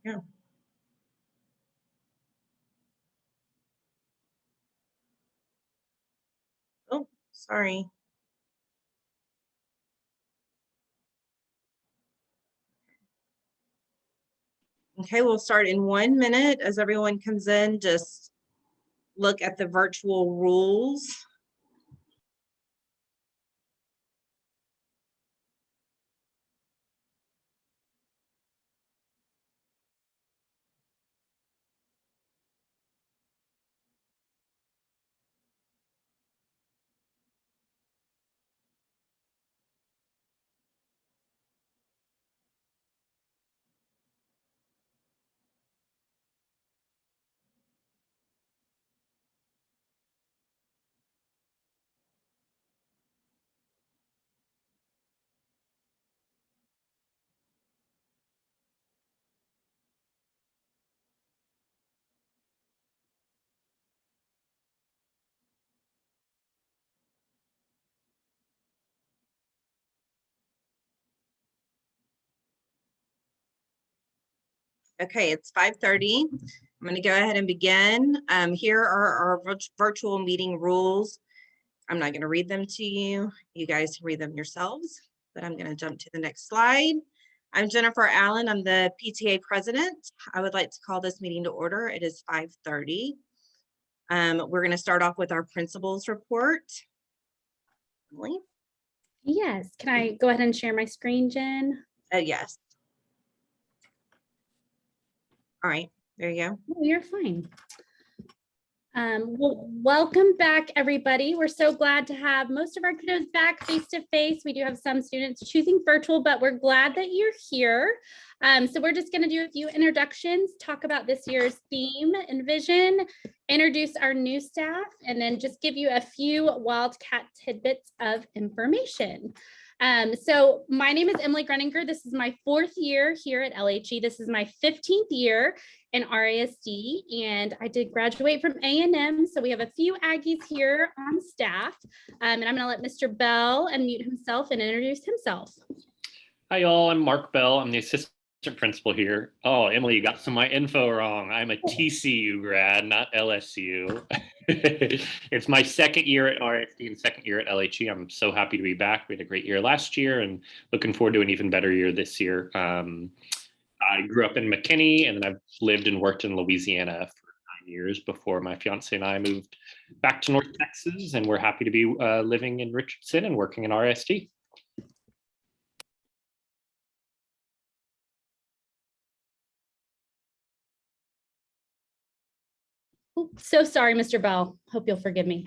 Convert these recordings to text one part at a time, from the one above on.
Yeah. Oh, sorry. Okay, we'll start in 1 minute. As everyone comes in, just look at the virtual rules. Okay, it's 5:30. I'm going to go ahead and begin. Here are our virtual meeting rules. I'm not going to read them to you. You guys can read them yourselves, but I'm going to jump to the next slide. I'm Jennifer Allen. I'm the PTA president. I would like to call this meeting to order. It is 5:30. We're going to start off with our principals report. Emily? Yes, can I go ahead and share my screen, Jen? Yes. All right, there you go. Oh, you're fine. Well, welcome back, everybody. We're so glad to have most of our kiddos back face-to-face. We do have some students choosing virtual, but we're glad that you're here. So we're just going to do a few introductions, talk about this year's theme and vision, introduce our new staff, and then just give you a few Wildcat tidbits of information. So my name is Emily Greninger. This is my 4th year here at LHE. This is my 15th year in RASD, and I did graduate from A&M. So we have a few Aggies here on staff, and I'm going to let Mr. Bell unmute himself and introduce himself. Hi, y'all. I'm Mark Bell. I'm the assistant principal here. Oh, Emily, you got some of my info wrong. I'm a TCU grad, not LSU. It's my 2nd year at RSD and 2nd year at LHE. I'm so happy to be back. We had a great year last year and looking forward to an even better year this year. I grew up in McKinney, and then I've lived and worked in Louisiana for 9 years before my fiance and I moved back to North Texas, and we're happy to be living in Richardson and working in RSD. So sorry, Mr. Bell. Hope you'll forgive me.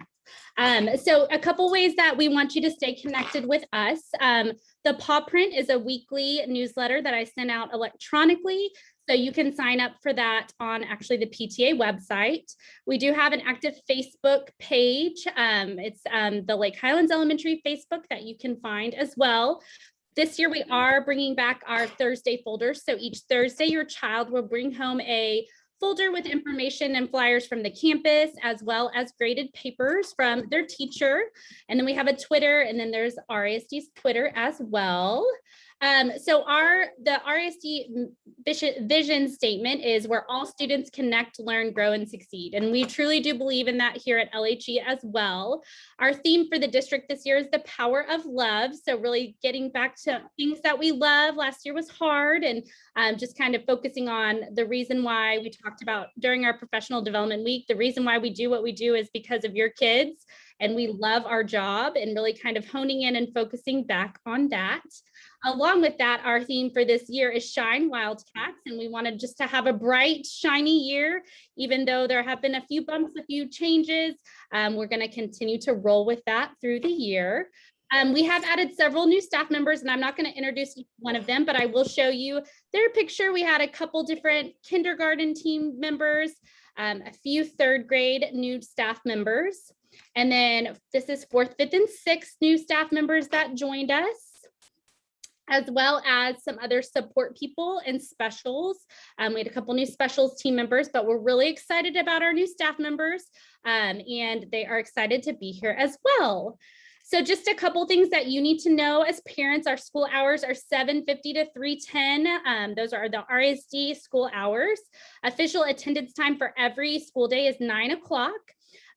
So a couple ways that we want you to stay connected with us. The Paw Print is a weekly newsletter that I send out electronically. So you can sign up for that on actually the PTA website. We do have an active Facebook page. It's the Lake Highlands Elementary Facebook that you can find as well. This year we are bringing back our Thursday folders. So each Thursday your child will bring home a folder with information and flyers from the campus, as well as graded papers from their teacher. And then we have a Twitter, and then there's RASD's Twitter as well. So the RASD vision statement is where all students connect, learn, grow, and succeed. And we truly do believe in that here at LHE as well. Our theme for the district this year is the power of love. So really getting back to things that we love. Last year was hard, and just kind of focusing on the reason why we talked about during our professional development week. The reason why we do what we do is because of your kids, and we love our job, and really kind of honing in and focusing back on that. Along with that, our theme for this year is Shine Wildcats, and we wanted just to have a bright, shiny year, even though there have been a few bumps, a few changes. We're going to continue to roll with that through the year. We have added several new staff members, and I'm not going to introduce one of them, but I will show you their picture. We had a couple different kindergarten team members, a few 3rd grade new staff members, and then this is 4th, 5th, and 6th new staff members that joined us, as well as some other support people and specials. We had a couple new specials team members, but we're really excited about our new staff members, and they are excited to be here as well. So just a couple things that you need to know as parents, our school hours are 7:50 to 3:10. Those are the RSD school hours. Official attendance time for every school day is 9 o'clock.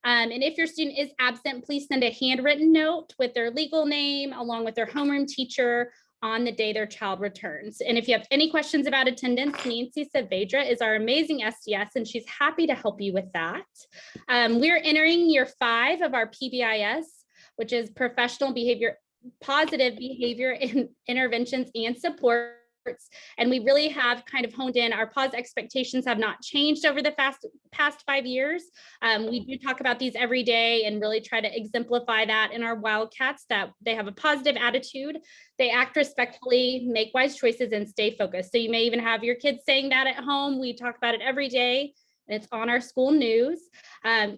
And if your student is absent, please send a handwritten note with their legal name along with their homeroom teacher on the day their child returns. And if you have any questions about attendance, Nancy Saavedra is our amazing SDS, and she's happy to help you with that. We're entering year 5 of our PBIS, which is professional behavior, positive behavior in interventions and supports. And we really have kind of honed in. Our pause expectations have not changed over the past 5 years. We do talk about these every day and really try to exemplify that in our Wildcats, that they have a positive attitude, they act respectfully, make wise choices, and stay focused. So you may even have your kids saying that at home. We talk about it every day. And it's on our school news.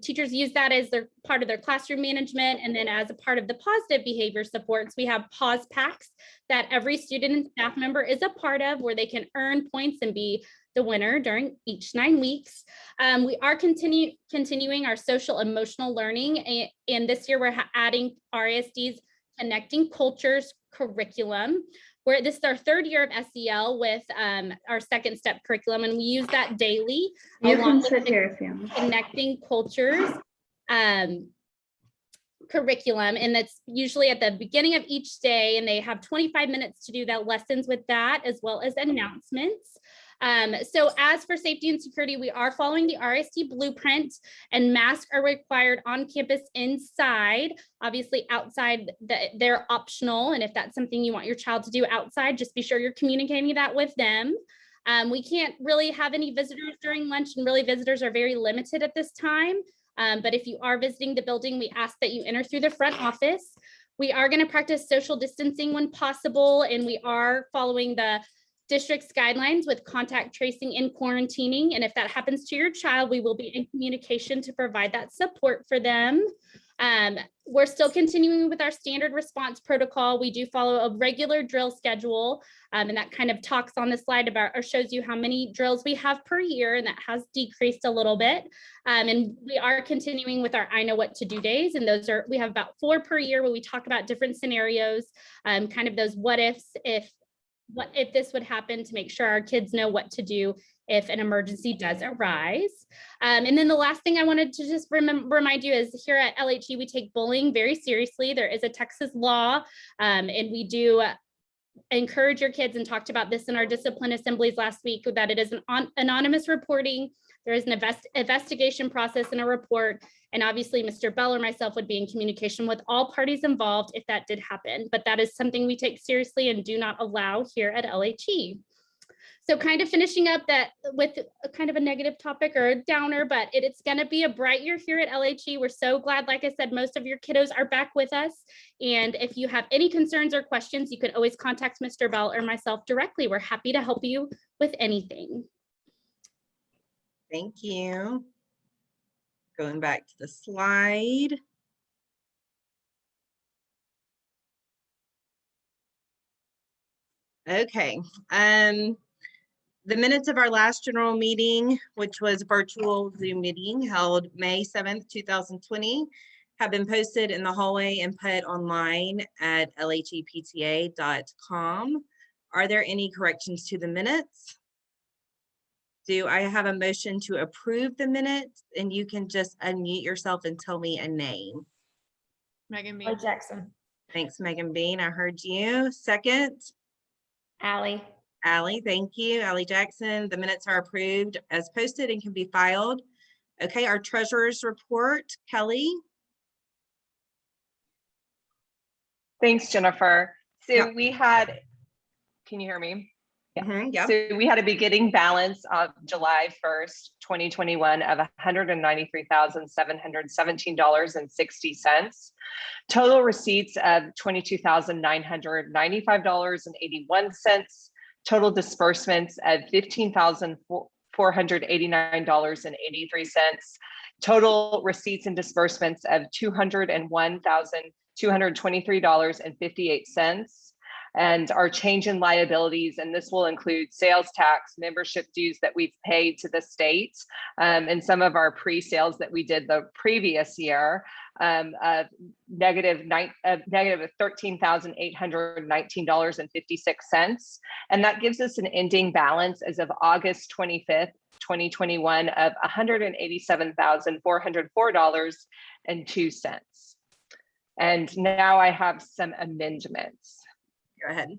Teachers use that as their part of their classroom management. And then as a part of the positive behavior supports, we have pause packs that every student and staff member is a part of, where they can earn points and be the winner during each 9 weeks. We are continuing our social emotional learning. And this year we're adding RASD's Connecting Cultures curriculum. This is our 3rd year of SEL with our second step curriculum, and we use that daily. You can sit here if you want. Connecting Cultures curriculum, and that's usually at the beginning of each day, and they have 25 minutes to do that lessons with that, as well as announcements. So as for safety and security, we are following the RSD blueprint, and masks are required on campus inside. Obviously outside, they're optional. And if that's something you want your child to do outside, just be sure you're communicating that with them. We can't really have any visitors during lunch, and really visitors are very limited at this time. But if you are visiting the building, we ask that you enter through the front office. We are going to practice social distancing when possible, and we are following the district's guidelines with contact tracing and quarantining. And if that happens to your child, we will be in communication to provide that support for them. We're still continuing with our standard response protocol. We do follow a regular drill schedule, and that kind of talks on the slide about, or shows you how many drills we have per year, and that has decreased a little bit. And we are continuing with our I Know What to Do days, and we have about 4 per year, where we talk about different scenarios, kind of those what ifs, what if this would happen, to make sure our kids know what to do if an emergency does arise. And then the last thing I wanted to just remind you is, here at LHE, we take bullying very seriously. There is a Texas law, and we do encourage your kids, and talked about this in our discipline assemblies last week, that it is an anonymous reporting. There is an investigation process and a report. And obviously Mr. Bell or myself would be in communication with all parties involved if that did happen. But that is something we take seriously and do not allow here at LHE. So kind of finishing up that with a kind of a negative topic or a downer, but it's going to be a bright year here at LHE. We're so glad, like I said, most of your kiddos are back with us. And if you have any concerns or questions, you could always contact Mr. Bell or myself directly. We're happy to help you with anything. Thank you. Going back to the slide. Okay. The minutes of our last general meeting, which was virtual Zoom meeting held May 7th, 2020, have been posted in the hallway and put online at lhepta.com. Are there any corrections to the minutes? Do I have a motion to approve the minutes? And you can just unmute yourself and tell me a name. Megan Bean. Jackson. Thanks, Megan Bean. I heard you. Second, Allie. Allie, thank you. Allie Jackson. The minutes are approved as posted and can be filed. Okay, our treasurer's report, Kelly. Thanks, Jennifer. So Yeah. we had, can you hear me? Yeah. So we had a beginning balance of July 1st, 2021 of $193,717.60. Total receipts of $22,995.81. Total disbursements of $15,489.83. Total receipts and disbursements of $201,223.58. And our change in liabilities, and this will include sales tax, membership dues that we've paid to the state, and some of our pre-sales that we did the previous year, of negative $13,819.56. And that gives us an ending balance as of August 25th, 2021 of $187,404.02. And now I have some amendments. Go ahead.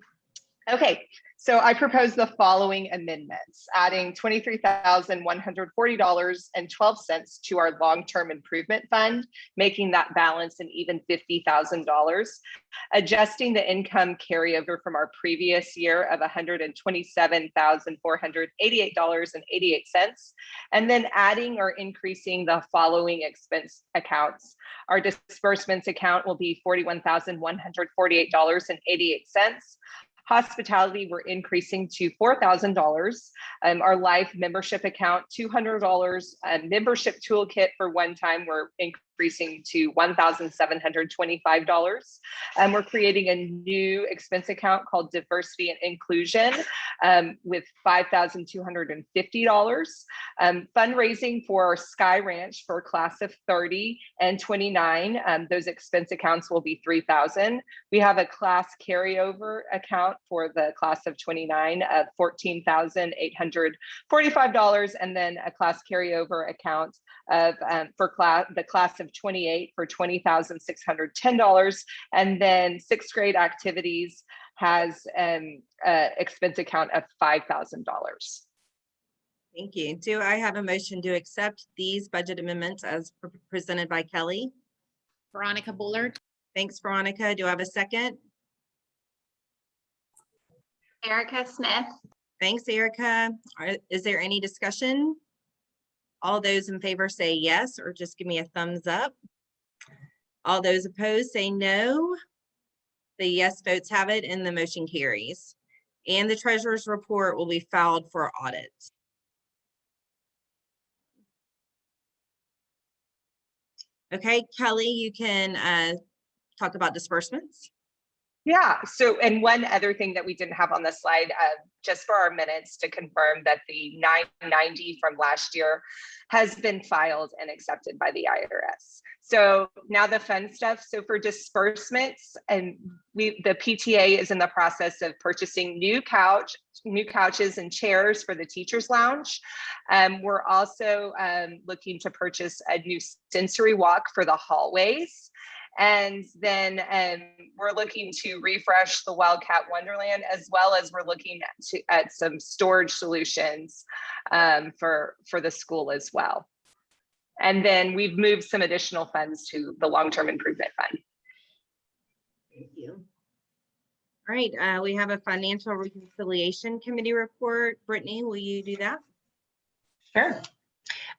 Okay, so I propose the following amendments, adding $23,140.12 to our long-term improvement fund, making that balance an even $50,000, adjusting the income carryover from our previous year of $127,488.88, and then adding or increasing the following expense accounts. Our disbursements account will be $41,148.88. Hospitality, we're increasing to $4,000. Our life membership account, $200. Membership toolkit for one time, we're increasing to $1,725. We're creating a new expense account called Diversity and Inclusion with $5,250. Fundraising for our Sky Ranch for class of 30 and 29. Those expense accounts will be $3,000. We have a class carryover account for the class of 29 of $14,845, and then a class carryover account of for the class of 28 for $20,610, and then sixth grade activities has an expense account of $5,000. Thank you. Do I have a motion to accept these budget amendments as presented by Kelly? Veronica Bullard. Thanks, Veronica. Do I have a second? Erica Smith. Thanks, Erica. Is there any discussion? All those in favor say yes, or just give me a thumbs up. All those opposed say no. The yes votes have it and the motion carries. And the treasurer's report will be filed for audit. Okay, Kelly, you can talk about disbursements. Yeah, so, and one other thing that we didn't have on the slide, just for our minutes to confirm that the 990 from last year has been filed and accepted by the IRS. So now the fun stuff. So for disbursements, and the PTA is in the process of purchasing new couches and chairs for the teachers lounge. We're also looking to purchase a new sensory walk for the hallways. And then we're looking to refresh the Wildcat Wonderland, as well as we're looking at some storage solutions for the school as well. And then we've moved some additional funds to the long-term improvement fund. Thank you. All right, we have a financial reconciliation committee report. Brittany, will you do that? Sure.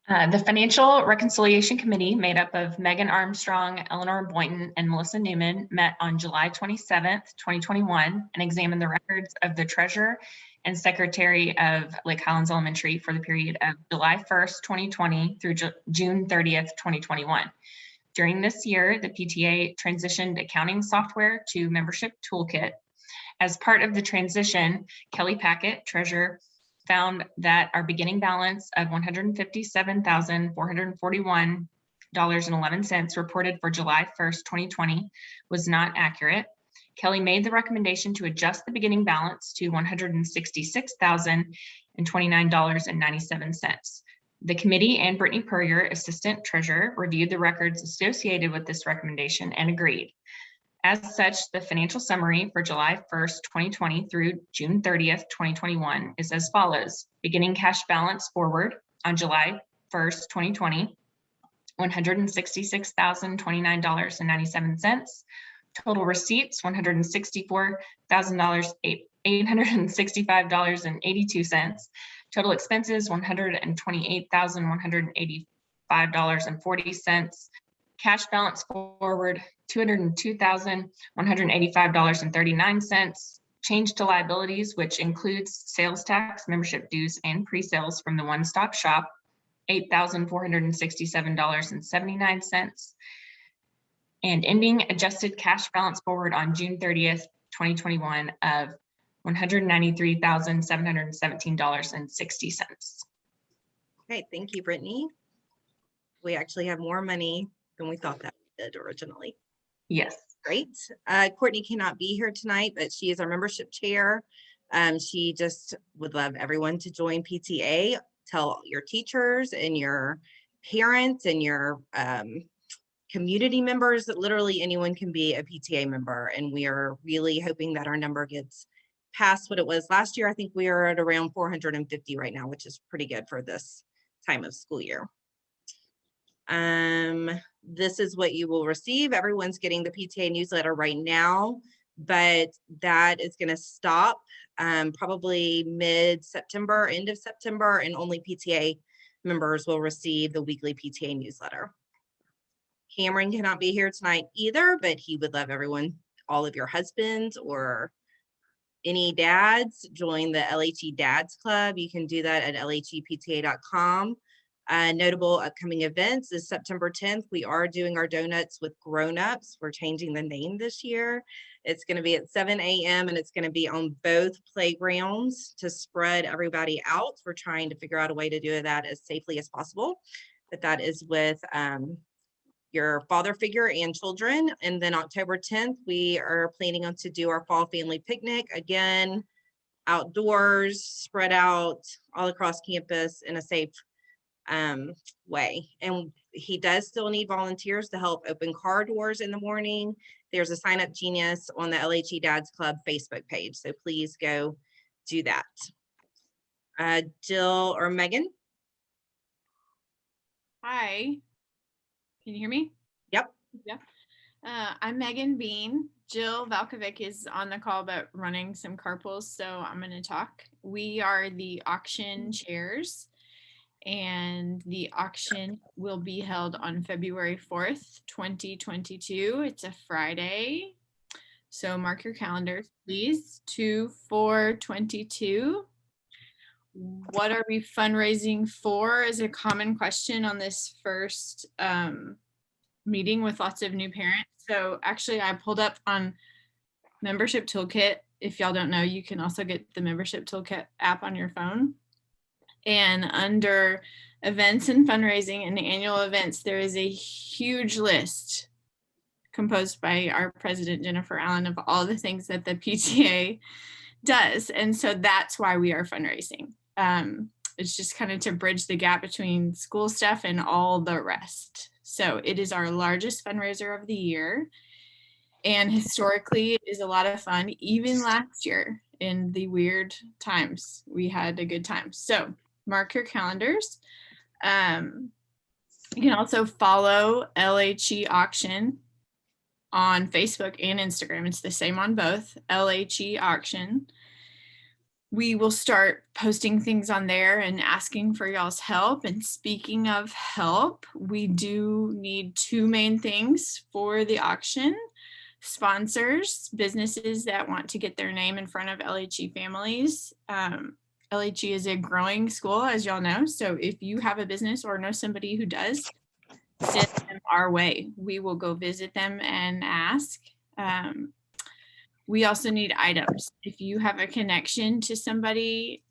The Financial Reconciliation Committee, made up of Megan Armstrong, Eleanor Boynton, and Melissa Newman, met on July 27th, 2021, and examined the records of the treasurer and secretary of Lake Highlands Elementary for the period of July 1st, 2020 through June 30th, 2021. During this year, the PTA transitioned accounting software to Membership Toolkit. As part of the transition, Kelly Packett, treasurer, found that our beginning balance of $157,441.11 reported for July 1st, 2020 was not accurate. Kelly made the recommendation to adjust the beginning balance to $166,029.97. The committee and Brittany Purrier, assistant treasurer, reviewed the records associated with this recommendation and agreed. As such, the financial summary for July 1st, 2020 through June 30th, 2021 is as follows. Beginning cash balance forward on July 1st, 2020, $166,029.97. Total receipts, $164,865.82. Total expenses, $128,185.40. Cash balance forward, $202,185.39. Change to liabilities, which includes sales tax, membership dues, and pre-sales from the one-stop shop, $8,467.79. And ending adjusted cash balance forward on June 30th, 2021 of $193,717.60. Okay, thank you, Brittany. We actually have more money than we thought that we did originally. Yes. Great. Courtney cannot be here tonight, but she is our membership chair. She just would love everyone to join PTA. Tell your teachers and your parents and your community members that literally anyone can be a PTA member. And we are really hoping that our number gets past what it was last year. I think we are at around 450 right now, which is pretty good for this time of school year. This is what you will receive. Everyone's getting the PTA newsletter right now, but that is going to stop probably mid-September, end of September, and only PTA members will receive the weekly PTA newsletter. Cameron cannot be here tonight either, but he would love everyone, all of your husbands or any dads, join the LHE Dads Club. You can do that at lhepta.com. Notable upcoming events is September 10th. We are doing our donuts with grown-ups. We're changing the name this year. It's going to be at 7 a.m. and it's going to be on both playgrounds to spread everybody out. We're trying to figure out a way to do that as safely as possible. But that is with your father figure and children. And then October 10th, we are planning on to do our fall family picnic. Again, outdoors, spread out all across campus in a safe way. And he does still need volunteers to help open car doors in the morning. There's a sign up genius on the LHE Dads Club Facebook page. So please go do that. Jill or Megan? Hi. Can you hear me? Yep. Yeah. I'm Megan Bean. Jill Valkovic is on the call but running some carpools, so I'm going to talk. We are the auction chairs, and the auction will be held on February 4th, 2022. It's a Friday, so mark your calendars, please. 2/4/22. What are we fundraising for is a common question on this first meeting with lots of new parents. So actually I pulled up on Membership Toolkit. If y'all don't know, you can also get the Membership Toolkit app on your phone. And under events and fundraising and annual events, there is a huge list composed by our president, Jennifer Allen, of all the things that the PTA does. And so that's why we are fundraising. It's just kind of to bridge the gap between school stuff and all the rest. So it is our largest fundraiser of the year. And historically, it is a lot of fun. Even last year in the weird times, we had a good time. So mark your calendars. You can also follow LHE Auction on Facebook and Instagram. It's the same on both, LHE Auction. We will start posting things on there and asking for y'all's help. And speaking of help, we do need two main things for the auction. Sponsors, businesses that want to get their name in front of LHE families. LHE is a growing school, as y'all know. So if you have a business or know somebody who does, send them our way. We will go visit them and ask. We also need items. If you have a connection to somebody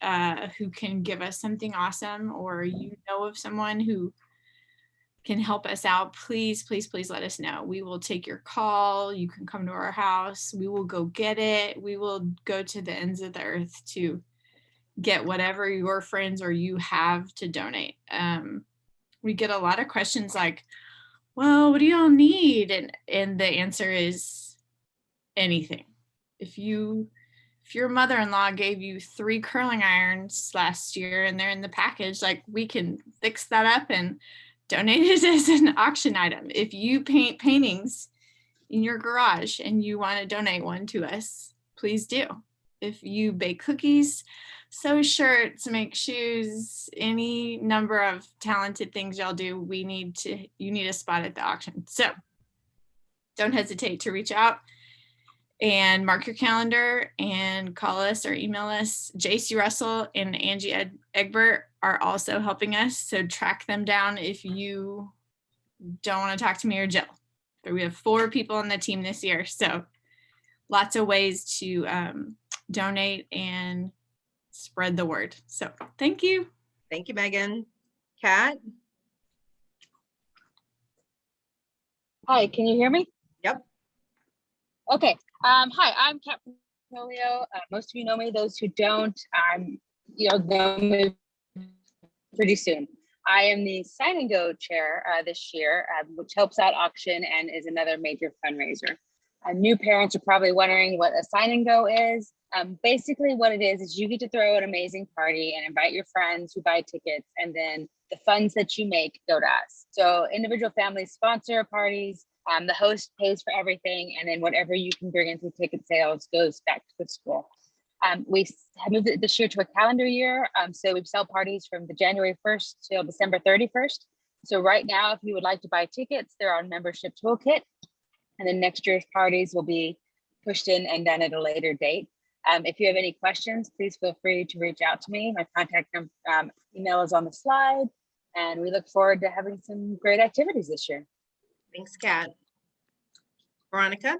who can give us something awesome, or you know of someone who can help us out, please, please, please let us know. We will take your call. You can come to our house. We will go get it. We will go to the ends of the earth to get whatever your friends or you have to donate. We get a lot of questions like, well, what do y'all need? And the answer is anything. If your mother-in-law gave you 3 curling irons last year and they're in the package, like, we can fix that up and donate it as an auction item. If you paint paintings in your garage and you want to donate one to us, please do. If you bake cookies, sew shirts, make shoes, any number of talented things y'all do, you need a spot at the auction. So don't hesitate to reach out and mark your calendar and call us or email us. JC Russell and Angie Egbert are also helping us. So track them down if you don't want to talk to me or Jill. But we have 4 people on the team this year. So lots of ways to donate and spread the word. So thank you. Thank you, Megan. Kat? Hi, can you hear me? Yep. Okay. Hi, I'm Kat Polio. Most of you know me. Those who don't, you'll know me pretty soon. I am the Sign and Go chair this year, which helps out auction and is another major fundraiser. New parents are probably wondering what a Sign and Go is. Basically what it is you get to throw an amazing party and invite your friends who buy tickets, and then the funds that you make go to us. So individual families sponsor parties, the host pays for everything, and then whatever you can bring in through ticket sales goes back to the school. We have moved it this year to a calendar year, so we sell parties from the January 1st till December 31st. So right now, if you would like to buy tickets, they're on membership toolkit, and then next year's parties will be pushed in and done at a later date. If you have any questions, please feel free to reach out to me. My contact email is on the slide, and we look forward to having some great activities this year. Thanks, Kat. Veronica?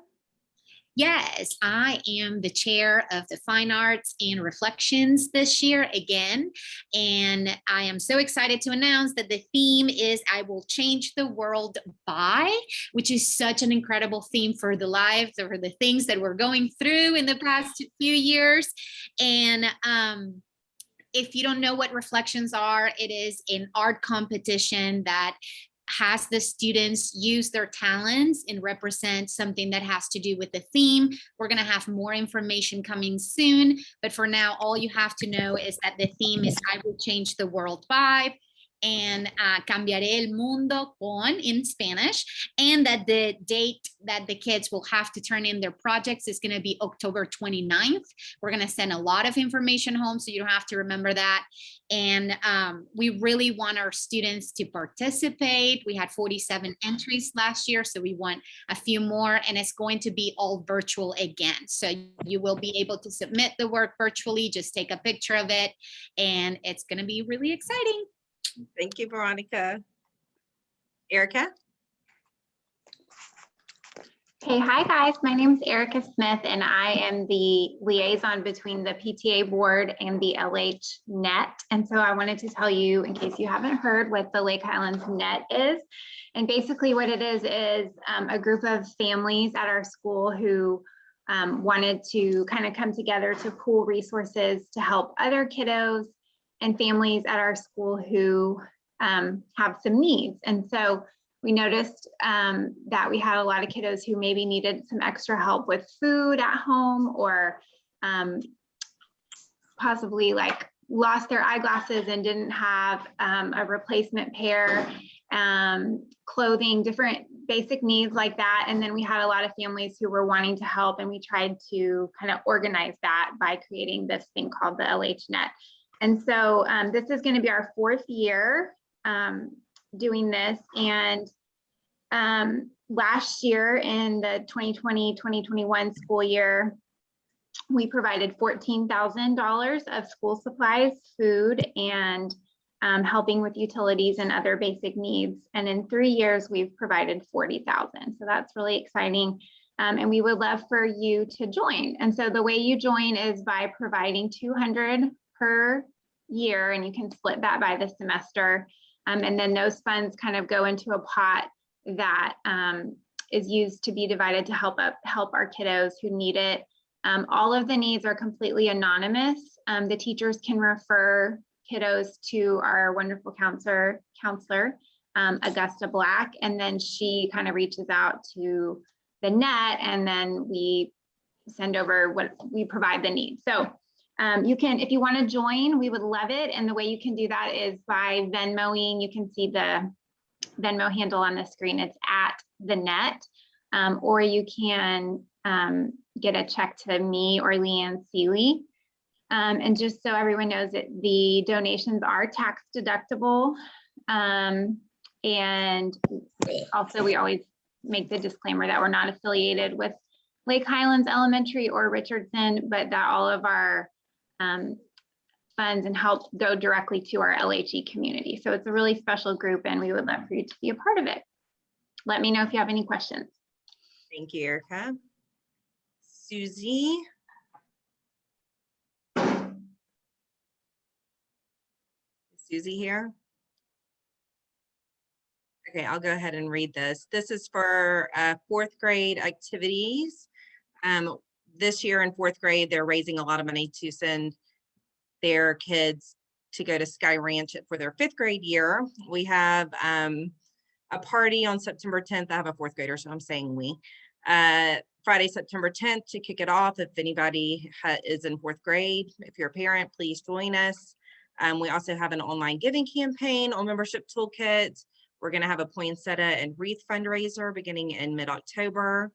Yes, I am the chair of the Fine Arts and Reflections this year again. And I am so excited to announce that the theme is I Will Change the World By, which is such an incredible theme for the lives or the things that we're going through in the past few years. And if you don't know what Reflections are, it is an art competition that has the students use their talents and represent something that has to do with the theme. We're going to have more information coming soon, but for now, all you have to know is that the theme is I Will Change the World By, and Cambiaré el Mundo con in Spanish, and that the date that the kids will have to turn in their projects is going to be October 29th. We're going to send a lot of information home, so you don't have to remember that. And we really want our students to participate. We had 47 entries last year, so we want a few more, and it's going to be all virtual again. So you will be able to submit the work virtually, just take a picture of it, and it's going to be really exciting. Thank you, Veronica. Erica? Hey, hi guys. My name is Erica Smith, and I am the liaison between the PTA board and the LH Net. And so I wanted to tell you, in case you haven't heard, what the Lake Highlands Net is. And basically what it is a group of families at our school who wanted to kind of come together to pool resources to help other kiddos and families at our school who have some needs. And so we noticed that we had a lot of kiddos who maybe needed some extra help with food at home, or possibly like lost their eyeglasses and didn't have a replacement pair, clothing, different basic needs like that. And then we had a lot of families who were wanting to help, and we tried to kind of organize that by creating this thing called the LH Net. And so this is going to be our 4th year doing this. And last year in the 2020-2021 school year, we provided $14,000 of school supplies, food, and helping with utilities and other basic needs. And in 3 years, we've provided $40,000. So that's really exciting. And we would love for you to join. And so the way you join is by providing $200 per year, and you can split that by the semester. And then those funds kind of go into a pot that is used to be divided to help our kiddos who need it. All of the needs are completely anonymous. The teachers can refer kiddos to our wonderful counselor, Augusta Black, and then she kind of reaches out to the net, and then we send over what we provide the needs. So you can, if you want to join, we would love it. And the way you can do that is by Venmoing. You can see the Venmo handle on the screen. It's at the net, or you can get a check to me or Leanne Seeley. And just so everyone knows that the donations are tax deductible. And also we always make the disclaimer that we're not affiliated with Lake Highlands Elementary or Richardson, but that all of our funds and help go directly to our LHE community. So it's a really special group, and we would love for you to be a part of it. Let me know if you have any questions. Thank you, Erica. Susie. Is Susie here? Okay, I'll go ahead and read this. This is for fourth grade activities. This year in fourth grade, they're raising a lot of money to send their kids to go to Sky Ranch for their fifth grade year. We have a party on September 10th. I have a fourth grader, so I'm saying we. Friday, September 10th to kick it off. If anybody is in fourth grade, if you're a parent, please join us. We also have an online giving campaign on Membership Toolkit. We're going to have a poinsettia and wreath fundraiser beginning in mid-October.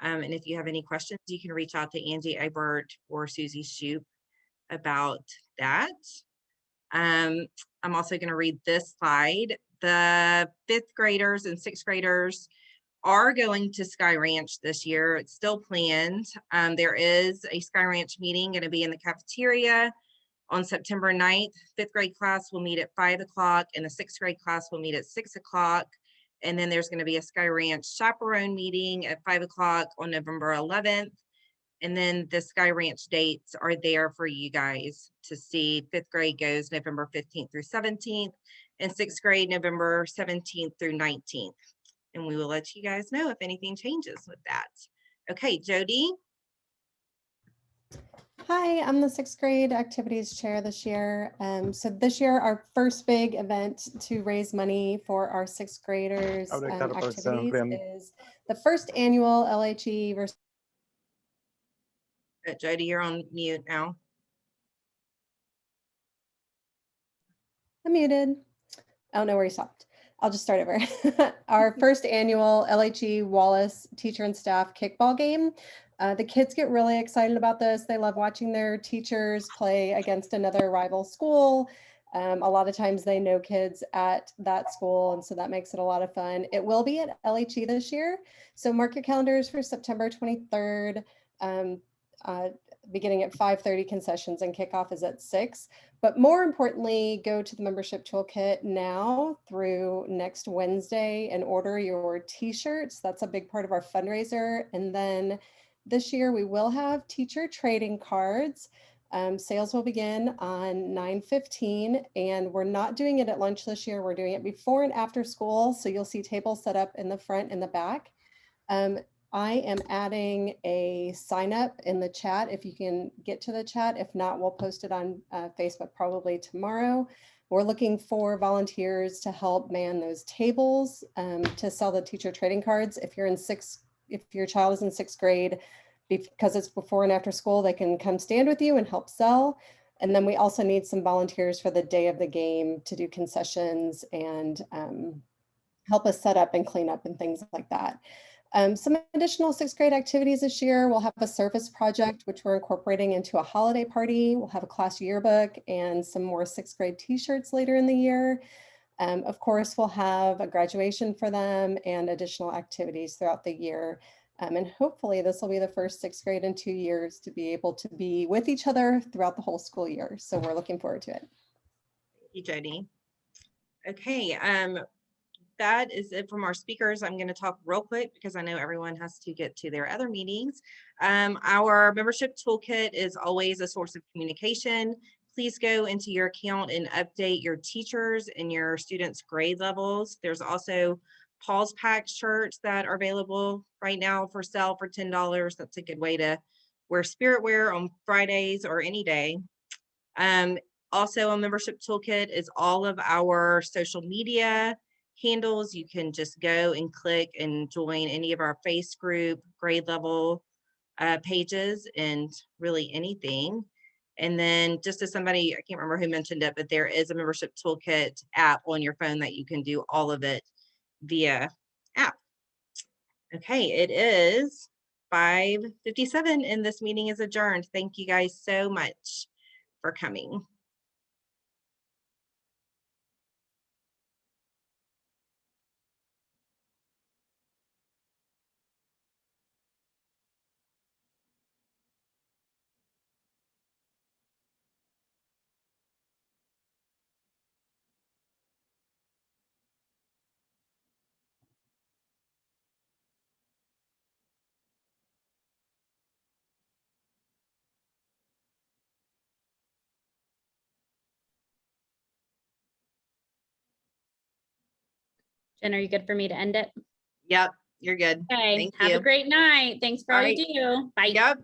And if you have any questions, you can reach out to Angie Ebert or Susie Shoup about that. I'm also going to read this slide. The fifth graders and sixth graders are going to Sky Ranch this year. It's still planned. There is a Sky Ranch meeting going to be in the cafeteria on September 9th. Fifth grade class will meet at 5 o'clock and the sixth grade class will meet at 6 o'clock. And then there's going to be a Sky Ranch chaperone meeting at 5 o'clock on November 11th. And then the Sky Ranch dates are there for you guys to see. Fifth grade goes November 15th through 17th and sixth grade November 17th through 19th. And we will let you guys know if anything changes with that. Okay, Jody. Hi, I'm the sixth grade activities chair this year. So this year, our first big event to raise money for our sixth graders activities is the first annual LHE versus. Jody, you're on mute now. I'm muted. I don't know where you stopped. I'll just start over. Our first annual LHE Wallace teacher and staff kickball game. The kids get really excited about this. They love watching their teachers play against another rival school. A lot of times they know kids at that school, and so that makes it a lot of fun. It will be at LHE this year, so mark your calendars for September 23rd, beginning at 5:30 concessions, and kickoff is at 6. But more importantly, go to the membership toolkit now through next Wednesday and order your t-shirts. That's a big part of our fundraiser. And then this year we will have teacher trading cards. Sales will begin on 9/15, and we're not doing it at lunch this year. We're doing it before and after school. So you'll see tables set up in the front and the back. I am adding a sign up in the chat if you can get to the chat. If not, we'll post it on Facebook probably tomorrow. We're looking for volunteers to help man those tables to sell the teacher trading cards. If your child is in sixth grade, because it's before and after school, they can come stand with you and help sell. And then we also need some volunteers for the day of the game to do concessions and help us set up and clean up and things like that. Some additional sixth grade activities this year. We'll have a service project, which we're incorporating into a holiday party. We'll have a class yearbook and some more sixth grade t-shirts later in the year. Of course, we'll have a graduation for them and additional activities throughout the year. And hopefully this will be the first sixth grade in 2 years to be able to be with each other throughout the whole school year. So we're looking forward to it. Thank you, Jody. Okay, that is it from our speakers. I'm going to talk real quick because I know everyone has to get to their other meetings. Our membership toolkit is always a source of communication. Please go into your account and update your teachers and your students' grade levels. There's also Paul's Pack shirts that are available right now for sale for $10. That's a good way to wear spirit wear on Fridays or any day. Also, a membership toolkit is all of our social media handles. You can just go and click and join any of our face group, grade level pages, and really anything. And then just as somebody, I can't remember who mentioned it, but there is a membership toolkit app on your phone that you can do all of it via app. Okay, it is 5:57 and this meeting is adjourned. Thank you guys so much for coming. And are you good for me to end it? Yep, you're good. Okay, Thank have you. a great night. Thanks for all you Alright. do. Bye. Yep.